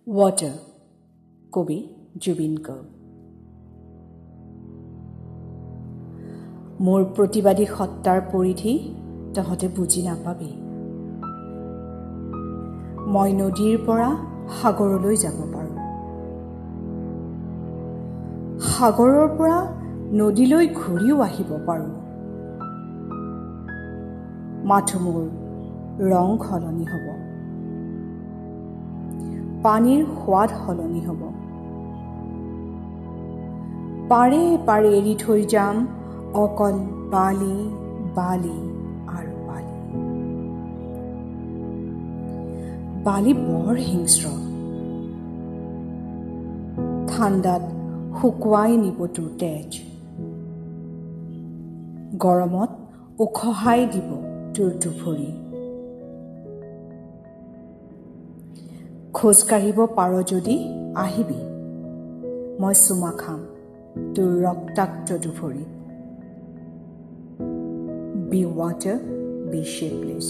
Water, কবি জুবিন গাৰ্গ। মোৰ প্ৰতিবাদী সত্তাৰ পৰিধি তহঁতে বুজি নাপাবি। মই নদীৰ পৰা সাগৰলৈ যাব পাৰোঁ, সাগৰৰ পৰা নদীলৈ ঘূৰিও আহিব পাৰোঁ। মাথো মোৰ ৰং সলনি হ'ব, পানীৰ সোৱাদ সলনি হ'ব। পাৰে পাৰে এৰি থৈ যাম অকল বালি বালি আৰু বালি। বালি বৰ হিংস্ৰ, ঠাণ্ডাত শুকুৱাই নিব তোৰ তেজ, গৰমত উখহাই দিব তোৰ দুভৰি। খোজকাঢ়িব পাৰ যদি আহিবি, মই চুমা খাম তোৰ ৰক্তাক্ত দুভৰিত। Be water, be shapeless.